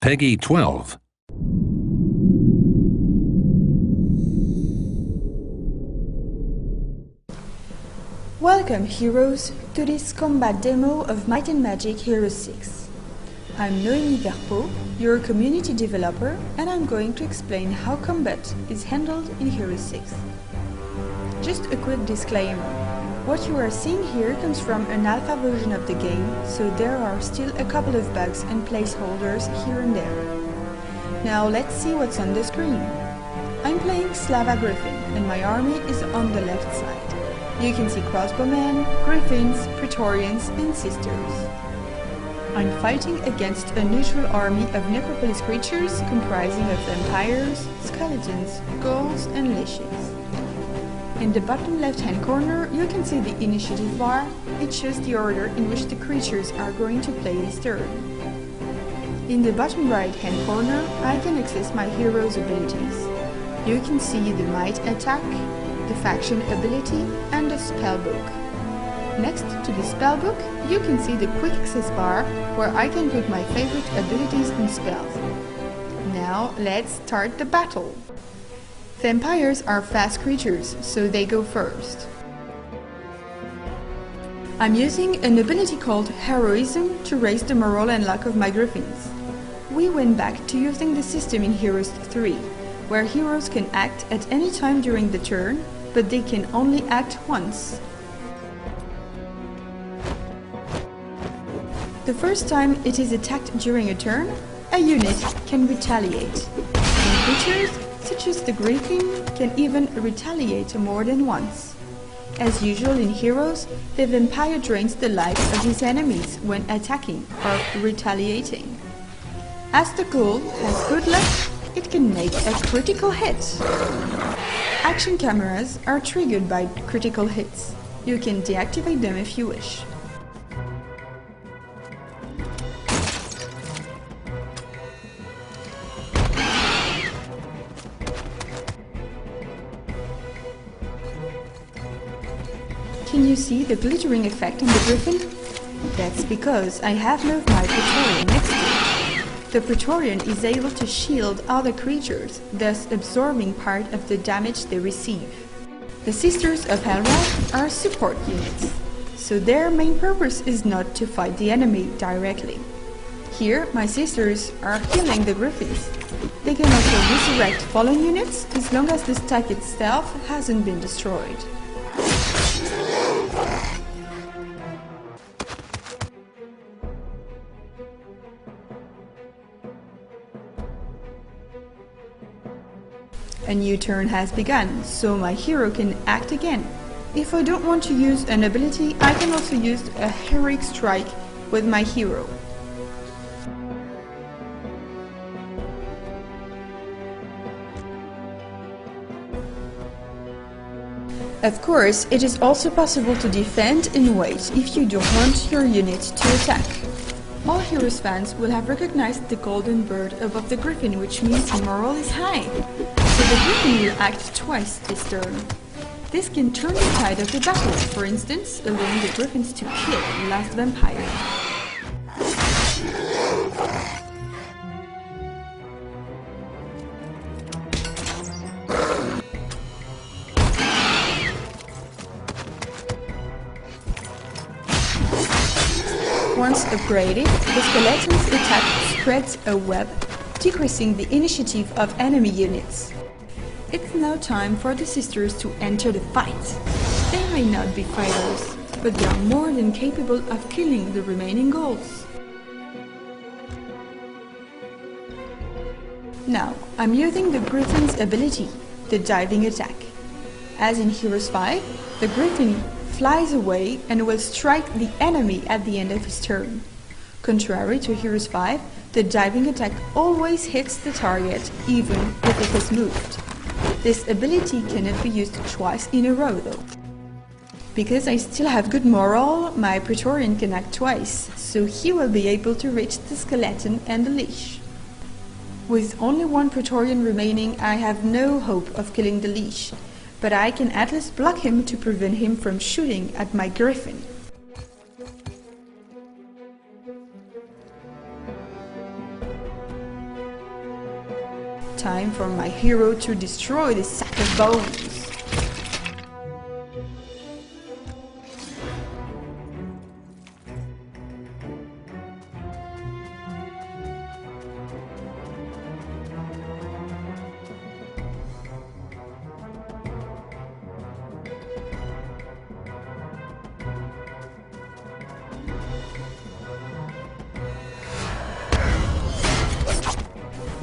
Peggy 12. Welcome, heroes, to this combat demo of Might and Magic Heroes 6. I'm Noémie Verpeau, your community developer, and I'm going to explain how combat is handled in Heroes 6. Just a quick disclaimer. What you are seeing here comes from an alpha version of the game, so there are still a couple of bugs and placeholders here and there. Now let's see what's on the screen. I'm playing Slava Griffin, and my army is on the left side. You can see crossbowmen, griffins, praetorians, and sisters. I'm fighting against a neutral army of necropolis creatures comprising of vampires, skeletons, ghouls, and liches. In the bottom left-hand corner, you can see the initiative bar. It shows the order in which the creatures are going to play this turn. In the bottom right-hand corner, I can access my hero's abilities. You can see the Might attack, the faction ability, and the spellbook. Next to the spellbook, you can see the quick access bar where I can put my favorite abilities and spells. Now let's start the battle. Vampires are fast creatures, so they go first. I'm using an ability called Heroism to raise the morale and luck of my griffins. We went back to using the system in Heroes 3, where heroes can act at any time during the turn, but they can only act once. The first time it is attacked during a turn, a unit can retaliate. And creatures, such as the Griffin, can even retaliate more than once. As usual in Heroes, the vampire drains the life of his enemies when attacking or retaliating. As the ghoul has good luck, it can make a critical hit. Action cameras are triggered by critical hits. You can deactivate them if you wish. Can you see the glittering effect on the Griffin? That's because I have moved my Praetorian next to it. The Praetorian is able to shield other creatures, thus absorbing part of the damage they receive. The Sisters of Helrath are support units, so their main purpose is not to fight the enemy directly. Here, my sisters are healing the Griffins. They can also resurrect fallen units as long as the stack itself hasn't been destroyed. A new turn has begun, so my hero can act again. If I don't want to use an ability, I can also use a heroic strike with my hero. Of course, it is also possible to defend and wait if you don't want your unit to attack. All Heroes fans will have recognized the golden bird above the Griffin, which means morale is high. So the Griffin will act twice this turn. This can turn the tide of the battle, for instance, allowing the Griffins to kill the last vampire. Once upgraded, the skeleton's attack spreads a web, decreasing the initiative of enemy units. It's now time for the sisters to enter the fight. They may not be fighters, but they are more than capable of killing the remaining ghouls. Now, I'm using the Griffin's ability, the diving attack. As in Heroes 5, the Griffin flies away and will strike the enemy at the end of his turn. Contrary to Heroes 5, the diving attack always hits the target, even if it has moved. This ability cannot be used twice in a row though. Because I still have good morale, my Praetorian can act twice, so he will be able to reach the skeleton and the leash. With only one Praetorian remaining, I have no hope of killing the leash, but I can at least block him to prevent him from shooting at my Griffin. time for my hero to destroy this sack of bones.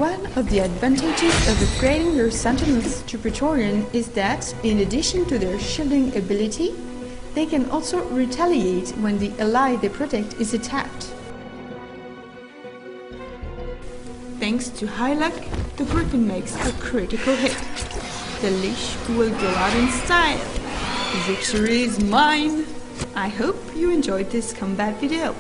One of the advantages of upgrading your Sentinels to Praetorian is that, in addition to their shielding ability, they can also retaliate when the ally they protect is attacked. Thanks to high luck, the Griffin makes a critical hit. The leash will go out in style. Victory is mine! I hope you enjoyed this combat video.